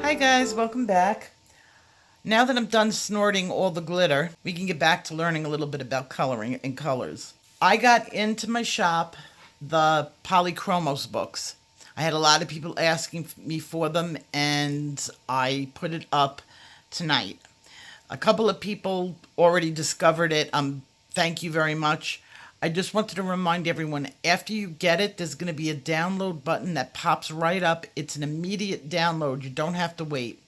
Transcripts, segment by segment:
Hi guys, welcome back. Now that I'm done snorting all the glitter, we can get back to learning a little bit about coloring and colors. I got into my shop the Polychromos books. I had a lot of people asking me for them and I put it up tonight. A couple of people already discovered it. Thank you very much. I just wanted to remind everyone, after you get it, there's going to be a download button that pops right up. It's an immediate download. You don't have to wait.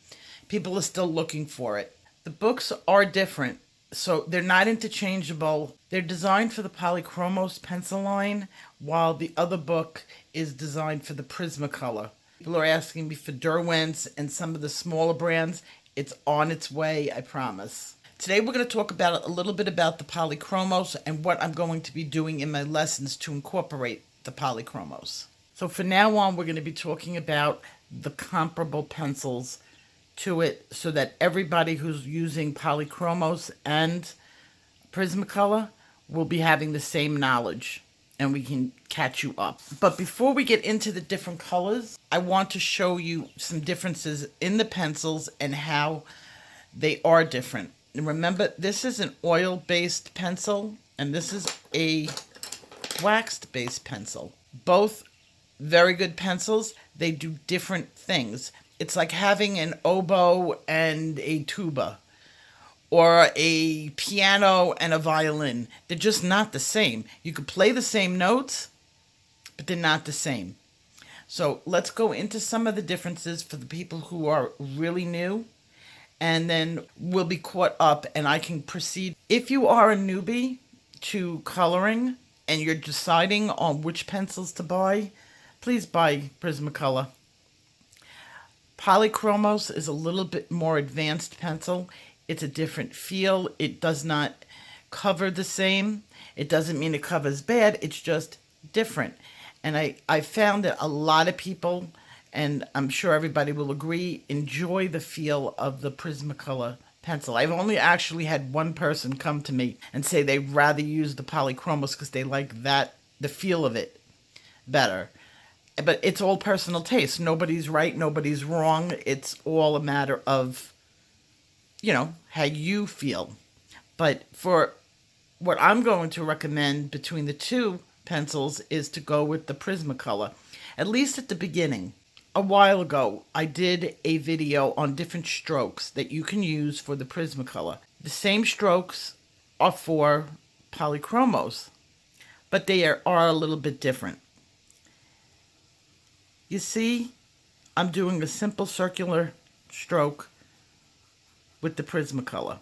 People are still looking for it. The books are different, so they're not interchangeable. They're designed for the Polychromos pencil line, while the other book is designed for the Prismacolor. People are asking me for Derwent's and some of the smaller brands. It's on its way, I promise. Today we're going to talk about a little bit about the Polychromos and what I'm going to be doing in my lessons to incorporate the Polychromos. So for now on, we're going to be talking about the comparable pencils to it so that everybody who's using Polychromos and Prismacolor will be having the same knowledge and we can catch you up. But before we get into the different colors, I want to show you some differences in the pencils and how they are different. And remember, this is an oil-based pencil, and this is a waxed-based pencil. Both very good pencils. They do different things. It's like having an oboe and a tuba, or a piano and a violin. They're just not the same. You could play the same notes, but they're not the same. So let's go into some of the differences for the people who are really new, and then we'll be caught up and I can proceed. If you are a newbie to coloring and you're deciding on which pencils to buy, please buy Prismacolor. Polychromos is a little bit more advanced pencil. It's a different feel. It does not cover the same. It doesn't mean it covers bad. It's just different. And I found that a lot of people, and I'm sure everybody will agree, enjoy the feel of the Prismacolor pencil. I've only actually had one person come to me and say they'd rather use the Polychromos because they like the feel of it better. But it's all personal taste. Nobody's right, nobody's wrong. It's all a matter of, how you feel. But for what I'm going to recommend between the two pencils is to go with the Prismacolor, at least at the beginning. A while ago, I did a video on different strokes that you can use for the Prismacolor. The same strokes are for Polychromos, but they are a little bit different. You see, I'm doing a simple circular stroke with the Prismacolor.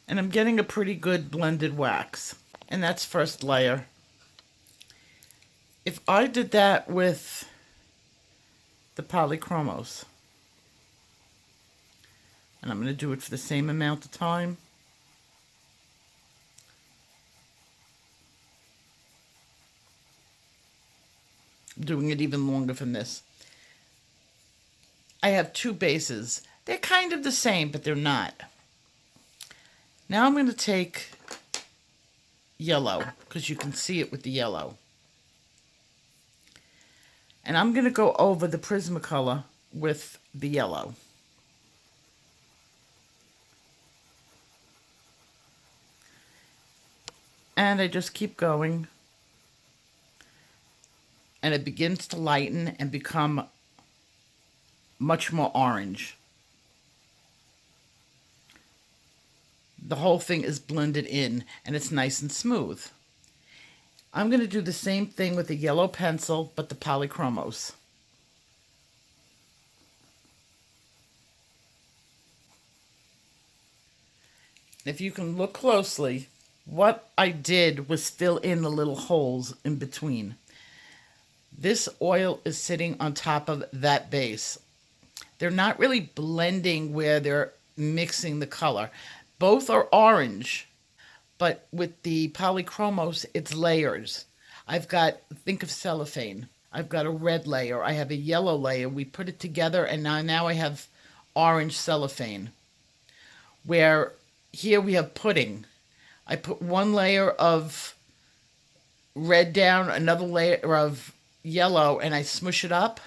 And I'm getting a pretty good blended wax. And that's first layer. If I did that with the Polychromos, and I'm going to do it for the same amount of time, I'm doing it even longer from this. I have two bases. They're kind of the same, but they're not. Now I'm going to take yellow, because you can see it with the yellow. And I'm going to go over the Prismacolor with the yellow. And I just keep going. And it begins to lighten and become much more orange. The whole thing is blended in and it's nice and smooth. I'm going to do the same thing with the yellow pencil, but the Polychromos. If you can look closely, what I did was fill in the little holes in between. This oil is sitting on top of that base. They're not really blending where they're mixing the color. Both are orange, but with the Polychromos, it's layers. I've got, think of cellophane. I've got a red layer. I have a yellow layer. We put it together, and now I have orange cellophane. Where here we have pudding. I put one layer of red down, another layer of yellow, and I smush it up.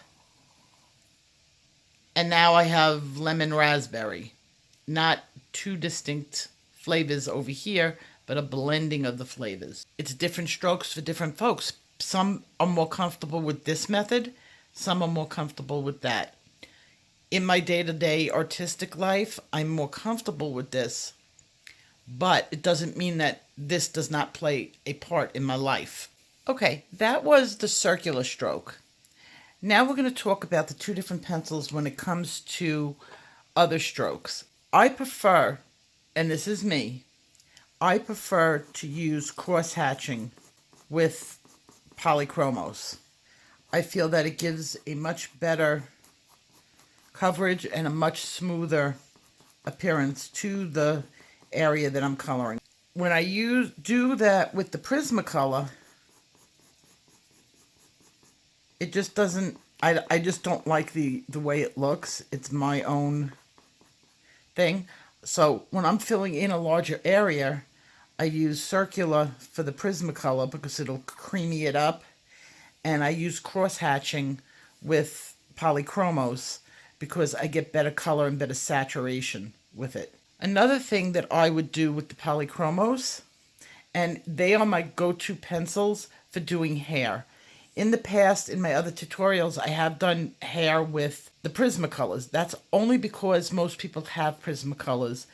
And now I have lemon raspberry. Not two distinct flavors over here, but a blending of the flavors. It's different strokes for different folks. Some are more comfortable with this method, some are more comfortable with that. In my day-to-day artistic life, I'm more comfortable with this, but it doesn't mean that this does not play a part in my life. Okay, that was the circular stroke. Now we're going to talk about the two different pencils when it comes to other strokes. I prefer, and this is me, I prefer to use cross-hatching with Polychromos. I feel that it gives a much better coverage and a much smoother appearance to the area that I'm coloring. When I do that with the Prismacolor, it just doesn't, I just don't like the way it looks. It's my own thing. So when I'm filling in a larger area, I use circular for the Prismacolor because it'll creamy it up. And I use cross-hatching with Polychromos because I get better color and better saturation with it. Another thing that I would do with the Polychromos, and they are my go-to pencils for doing hair. In the past, in my other tutorials, I have done hair with the Prismacolors. That's only because most people have Prismacolors.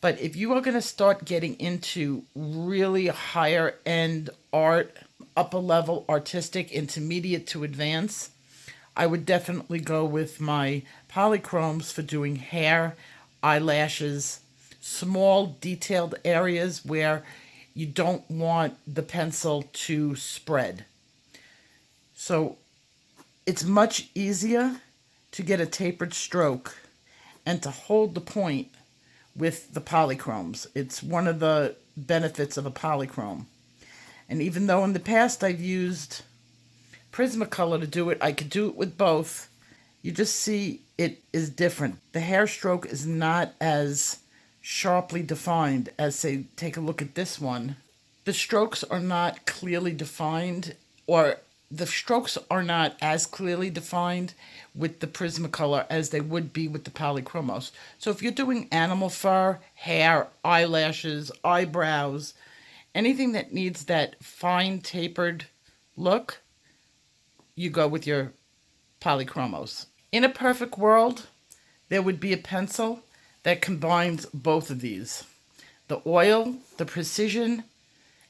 But if you are going to start getting into really higher end art, upper level artistic, intermediate to advanced, I would definitely go with my Polychromes for doing hair, eyelashes, small detailed areas where you don't want the pencil to spread. So it's much easier to get a tapered stroke and to hold the point with the Polychromes. It's one of the benefits of a Polychrome. And even though in the past I've used Prismacolor to do it, I could do it with both. You just see it is different. The hair stroke is not as sharply defined as, say, take a look at this one. The strokes are not clearly defined, or the strokes are not as clearly defined with the Prismacolor as they would be with the Polychromos. So if you're doing animal fur, hair, eyelashes, eyebrows, anything that needs that fine tapered look, you go with your Polychromos. In a perfect world, there would be a pencil that combines both of these. The oil, the precision,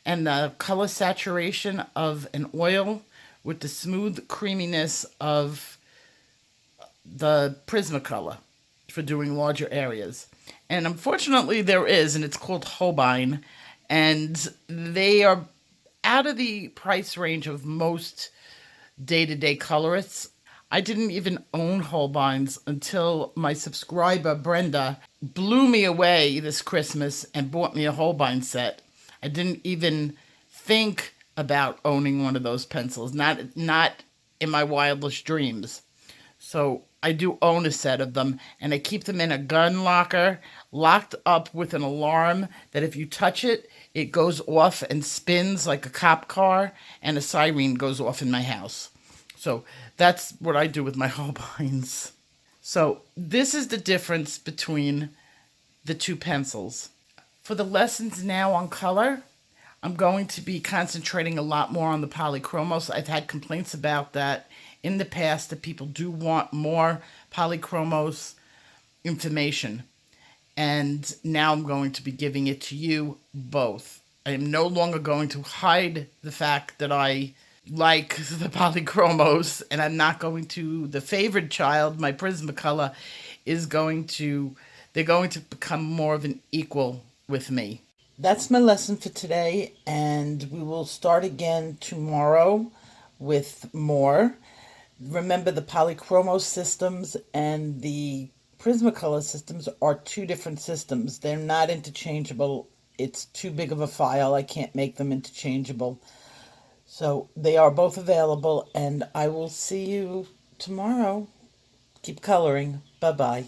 and the color saturation of an oil with the smooth creaminess of the Prismacolor for doing larger areas. And unfortunately there is, and it's called Holbein, and they are out of the price range of most day-to-day colorists. I didn't even own Holbeins until my subscriber Brenda blew me away this Christmas and bought me a Holbein set. I didn't even think about owning one of those pencils, not in my wildest dreams. So I do own a set of them, and I keep them in a gun locker, locked up with an alarm that if you touch it, it goes off and spins like a cop car, and a siren goes off in my house. So that's what I do with my Holbeins. So this is the difference between the two pencils. For the lessons now on color, I'm going to be concentrating a lot more on the Polychromos. I've had complaints about that in the past, that people do want more Polychromos information. And now I'm going to be giving it to you both. I am no longer going to hide the fact that I like the Polychromos, and I'm not going to, the favored child, my Prismacolor, they're going to become more of an equal with me. That's my lesson for today, and we will start again tomorrow with more. Remember, the Polychromos systems and the Prismacolor systems are two different systems. They're not interchangeable. It's too big of a file. I can't make them interchangeable. So they are both available, and I will see you tomorrow. Keep coloring. Bye-bye.